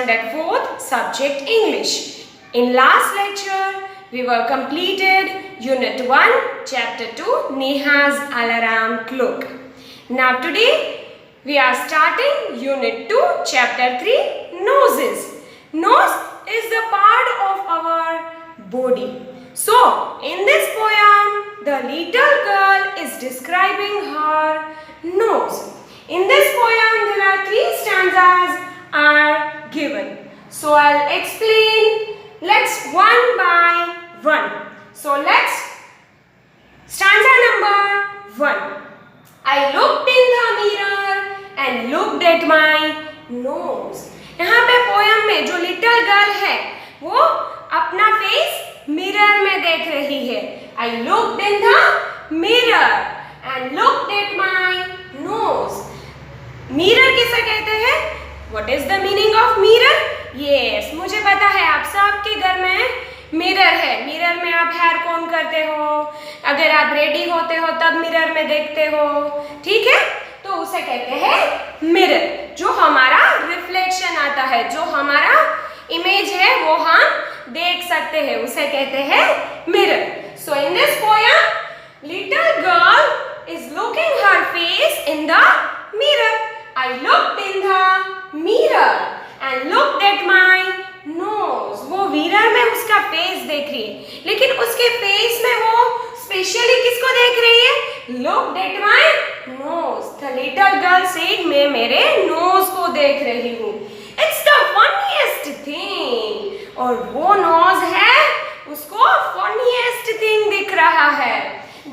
standard 4th subject English. In last lecture, we were completed Unit 1, Chapter 2, Neha's Alarm Clock. Now today, we are starting Unit 2, Chapter 3, Noses. Nose is the part of our body. So, in this poem, the little girl is describing her nose. In this poem, there are 3 stanzas are given. So, I'll explain. Let's one by one. So, let's stanza number 1. I looked in the mirror and looked at my nose. यहाँ पे poem में जो little girl है वो अपना face mirror में देख रही है. I looked in the mirror and looked at my nose. Mirror किसे कहते हैं? What is the meaning of mirror? Yes, मुझे पता है आप सबके घर में मिरर है. मिरर में आप हेयर कॉम्ब करते हो, अगर आप रेडी होते हो तब मिरर में देखते हो, ठीक है? तो उसे कहते हैं मिरर. जो हमारा रिफ्लेक्शन आता है, जो हमारा इमेज है वो हम देख सकते हैं, उसे कहते हैं mirror. So in this poem little girl is looking her face in the mirror. I looked in the mirror and looked at my nose. वो मिरर में उसका फेस देख रही है, लेकिन उसके फेस में वो स्पेशली किसको देख रही है? Looked at my nose. The little girl said, मैं मेरे नोज को देख रही हूँ. It's the funniest thing. और वो नोज है, उसको funniest thing दिख रहा है.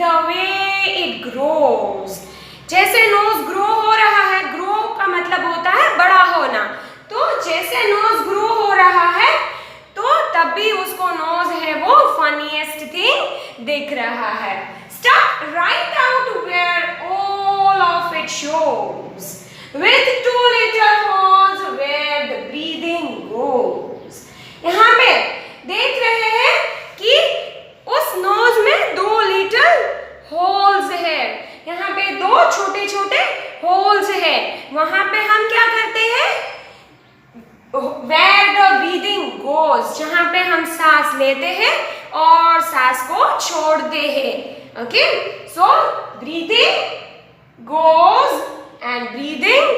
The way it grows. जैसे नोज ग्रो हो रहा है, ग्रो का मतलब होता है बड़ा होना, तो जैसे नोज ग्रो हो रहा है तो तब भी उसको नोज है वो फनीएस्ट थिंग दिख रहा है. Stuck right out where all of it shows, with 2 little holes where the breathing goes. यहाँ पे देख रहे हैं कि उस नोज में 2 लिटिल होल्स है. यहाँ पे 2 छोटे छोटे होल्स है. वहां पे हम क्या करते हैं? Where the breathing goes, जहाँ पे हम सांस लेते हैं और सांस को छोड़ते हैं. Okay, so breathing goes and breathing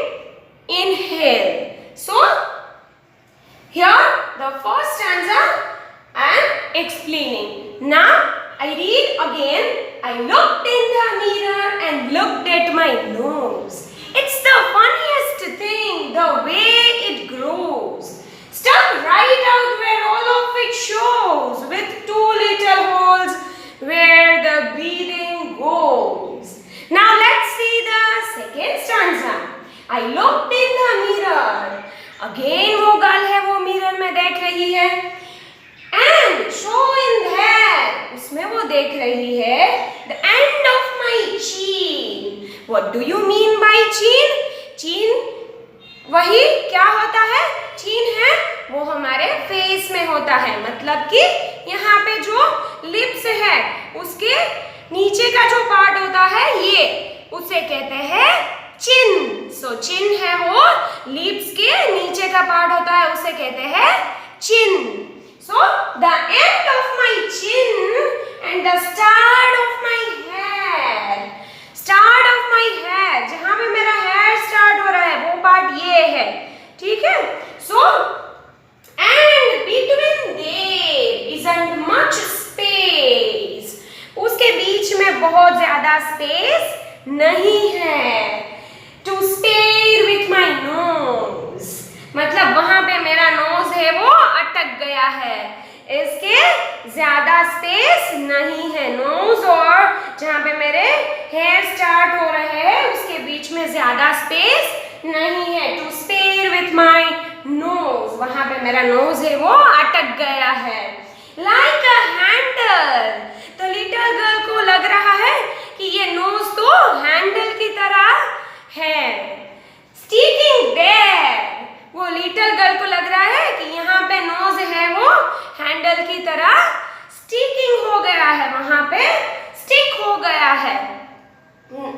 inhale. So here the first stanza I am explaining. Now I read again. I looked in the mirror and looked at my nose. It's the funniest thing, the way it grows. Stuck right out where all of it shows, with 2 little holes where the breathing goes. Now let's see the second stanza. I looked in the mirror. Again वो girl है, वो mirror में देख रही है. And show in there, उसमें वो देख रही है the end of my chin. What do you mean by chin? Chin वही क्या होता है? chin है वो हमारे फेस में होता है, मतलब कि यहाँ पे जो लिप्स है उसके नीचे का जो पार्ट होता है ये उसे कहते हैं chin. So chin है वो लिप्स के नीचे का पार्ट होता है, उसे कहते हैं chin. So the end of my chin and the start of my hair. Start of my hair, जहाँ पे मेरा hair start हो रहा है वो पार्ट ये है, ठीक है? So and between there isn't much space. उसके बीच में बहुत ज्यादा स्पेस नहीं है. To spare with my nose, मतलब वहां पे मेरा नोज है वो अटक गया है, इसके ज्यादा स्पेस नहीं है. नोज और जहाँ पे मेरे हेयर स्टार्ट हो रहे हैं उसके बीच में ज्यादा स्पेस नहीं है. To spare with my nose, वहां पे मेरा नोज है वो अटक गया है. लाइक अ हैंडल, तो लिटिल गर्ल को लग रहा है कि ये नोज तो हैंडल की तरह है. स्टिकिंग देयर, वो लिटिल गर्ल को लग रहा है कि यहाँ पे नोज है वो हैंडल की तरह स्टिकिंग हो गया है, वहां पे स्टिक हो गया है.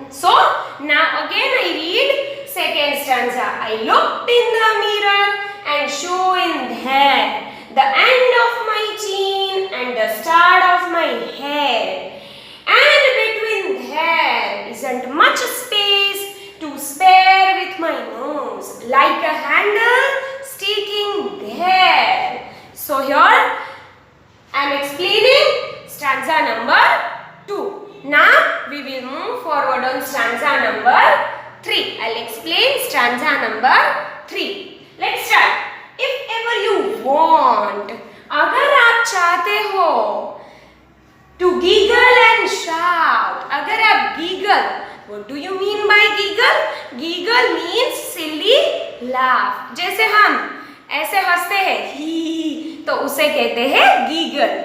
So now again I read second stanza. I looked in the mirror and show in there, the end of my chin and the start of my hair. And between there isn't much space to spare with my nose, like a handle sticking there. So here I am explaining stanza number 2. Now we will move forward on stanza number 3. I'll explain stanza number 3. Let's start. If ever you want, अगर आप चाहते हो, to giggle and shout. अगर आप giggle, what do you mean by giggle? Giggle means silly laugh. जैसे हम ऐसे हंसते हैं ही, तो उसे कहते हैं giggle.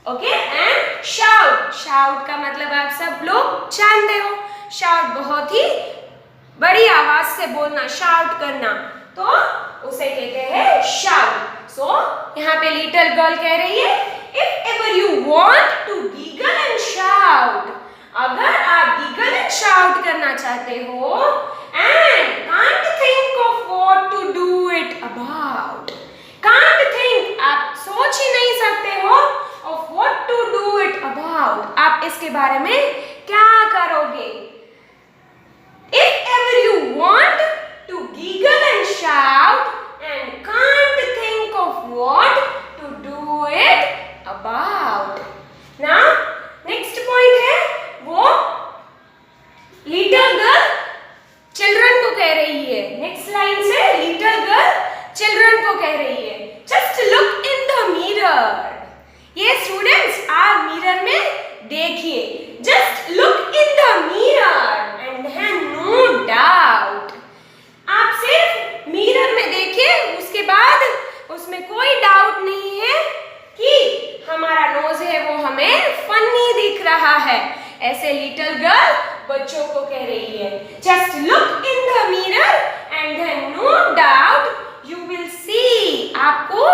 Okay, and shout. Shout का मतलब आप सब लोग जानते हो. शाउट बहुत ही बड़ी आवाज से बोलना, शाउट करना, तो उसे कहते हैं शाउट. सो यहाँ पे लिटिल गर्ल कह रही है, if ever you want to giggle and shout, अगर आप giggle and shout करना चाहते हो, and can't think of what to do it about. Can't think, आप सोच ही नहीं सकते हो of what to do it about. आप इसके बारे में क्या करोगे? If ever you want to giggle and shout and can't think of what to do it about. Now next point है, वो little girl children को कह रही है. Next line से little girl children को कह रही है, just look in the mirror. ये स्टूडेंट्स आप मिरर में देखिए, just look in the mirror and have no doubt. आप सिर्फ मिरर में देखिए, उसके बाद उसमें कोई डाउट नहीं है कि हमारा नोज है वो हमें फनी दिख रहा है. ऐसे लिटिल गर्ल बच्चों को कह रही है, just look in the mirror and have no doubt you will see. आपको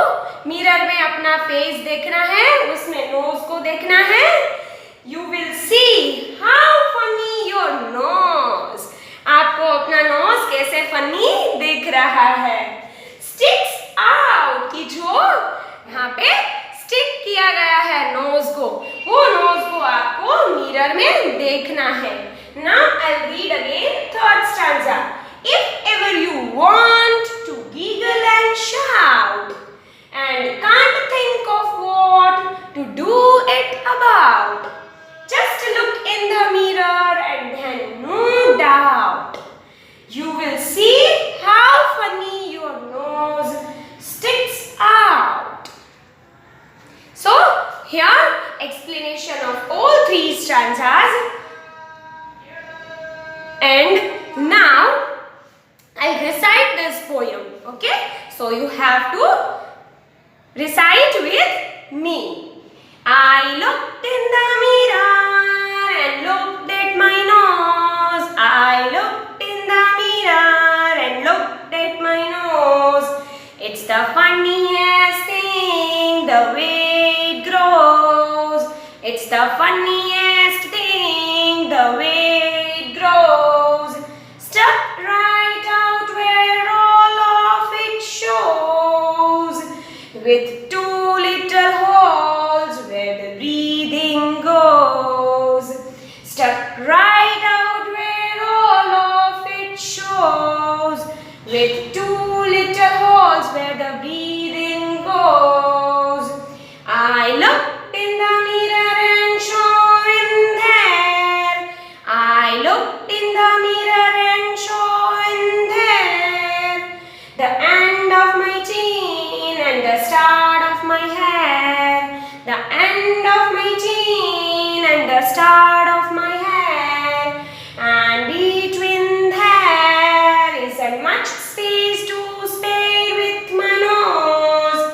मिरर में अपना फेस देखना है, उसमें नोज को देखना है. You will see how funny your nose. आपको अपना नोज कैसे फनी दिख रहा है. स्टिक्स आउट, की जो यहाँ पे स्टिक किया गया है नोज को, वो नोज को आपको मिरर में देखना है. Now I will read again third stanza. If ever you want to giggle and shout and can't think of what to do it about, just look in the mirror and then no doubt you will see how funny your nose sticks out. So here explanation of all 3 stanzas, and now I'll recite this poem. Okay, so you have to recite with me. I looked in the mirror and looked at my nose. I looked in the mirror and looked at my nose. It's the funniest thing, the way it grows. It's the funniest thing, the way it grows. Stuck right out where all of it shows, with 2 little holes where the breathing goes. Stuck right out where all of it shows, with 2 little holes where the breathing goes. I looked in the mirror and sure in there, I looked in the mirror and sure in there, the end of my chin and the start of my hair, the end of my chin and the start of my hair, and between there isn't much space to spare with my nose,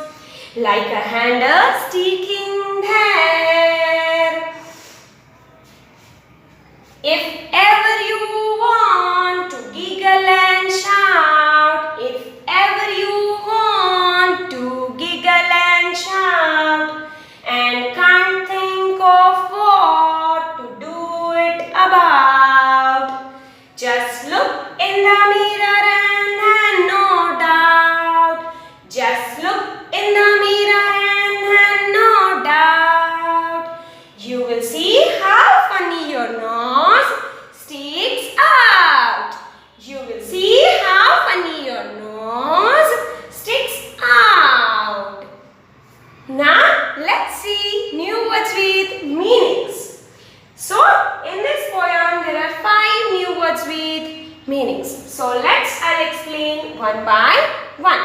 like a handle sticking there. If ever you want to giggle and shout, if ever you want to giggle and shout, and can't think of what to do it about, just look in the mirror and no doubt meanings. So in this poem there are 5 new words with meanings. So I'll explain one by one.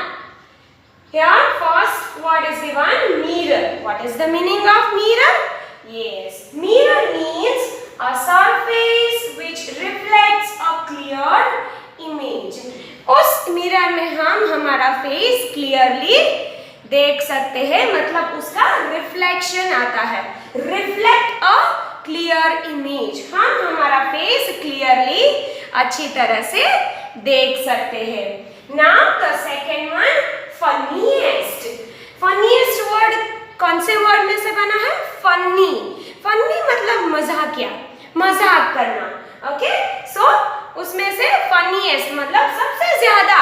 Here first word is given mirror. What is the meaning of mirror? Yes, mirror means a surface which reflects a clear image. उस mirror में हम हमारा face clearly देख सकते हैं, मतलब उसका reflection आता है. Reflect a clear image. हम हमारा फेस क्लियरली अच्छी तरह से देख सकते हैं. Now the second one, funniest. Funniest word कौन से वर्ड में से बना है? फनी. फनी मतलब मजाकिया, मजाक करना. ओके, सो उसमें से फनीएस्ट मतलब सबसे ज्यादा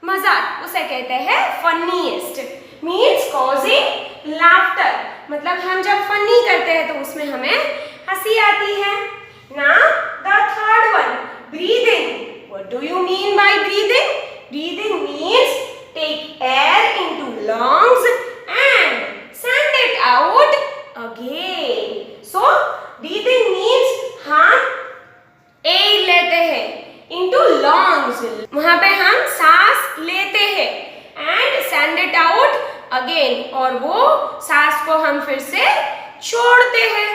मजाक, उसे कहते हैं फनीएस्ट. मीन्स कॉजिंग लाफ्टर, मतलब हम जब फनी करते हैं तो उसमें हमें हंसी आती है. Now the third one, breathing. What do you mean by breathing? Breathing means take air into lungs and send it out again. So breathing means हम एयर लेते हैं इनटू लंग्स, वहां पे हम सांस लेते हैं, and send it out again, और वो सांस को हम फिर से छोड़ते हैं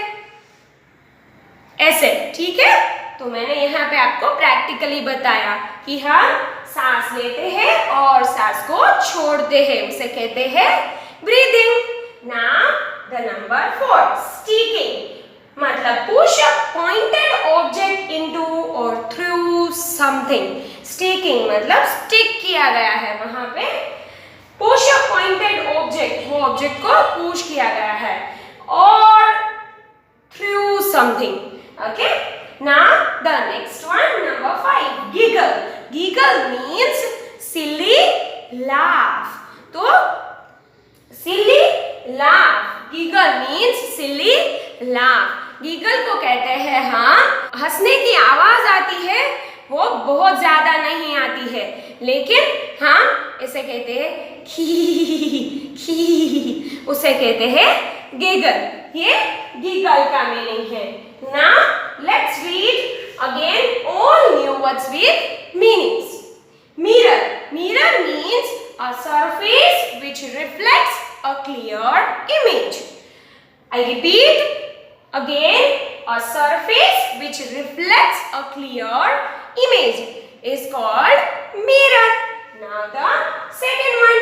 ऐसे. ठीक है, तो मैंने यहाँ पे आपको प्रैक्टिकली बताया कि हम सांस लेते हैं और सांस को छोड़ते हैं, उसे कहते हैं breathing. Now the number 4, sticking. मतलब push a pointed object into और थ्रू समथिंग. स्टिकिंग मतलब स्टिक किया गया है वहां पे. पुश अ पॉइंटेड ऑब्जेक्ट, वो ऑब्जेक्ट को पुश किया गया है, और through something. Okay, now the next one, number 5, giggle. Giggle means silly laugh. तो silly laugh, giggle means silly laugh. Giggle को कहते हैं हम हंसने की आवाज आती है, वो बहुत ज्यादा नहीं आती है, लेकिन हम इसे कहते हैं खी खी, उसे कहते हैं गिगल. ये गिगल का मीनिंग है. Now let's read again all new words with meanings. Mirror. Mirror means a surface which reflects a clear image. I repeat again, a surface which reflects a clear image is called mirror. Now the second one,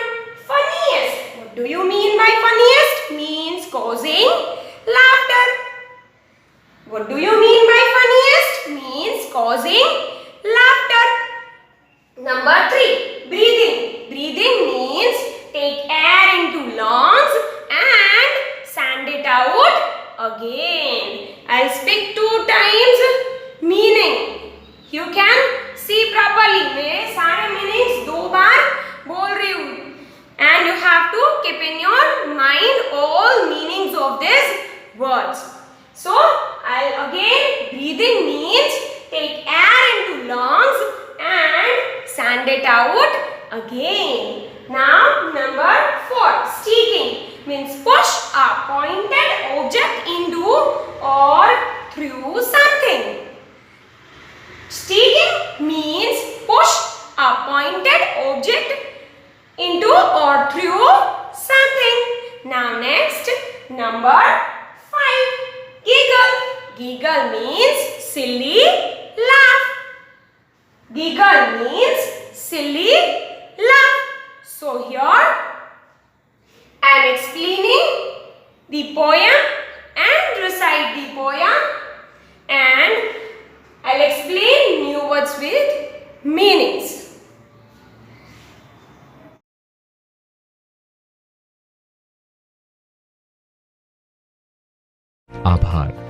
funniest. What do you mean by funniest? Means causing laughter. What do you mean by funniest? Means causing laughter. Number 3, breathing. Breathing means take air into lungs and send it out again. I'll speak 2 times meaning. You can see properly. मेरे सारे meanings 2 बार बोल रही हूँ, and you have to keep in your mind all meanings of these words. So I'll again, breathing means take air into lungs and send it out again. Now number 4, sticking means push a pointed object into or through something. Sticking means push a pointed object into or through something. Now next, number 5, giggle. Giggle means silly laugh. Giggle means silly laugh. So here I am explaining the poem and recite the poem, and I'll explain new words with meanings. आभार.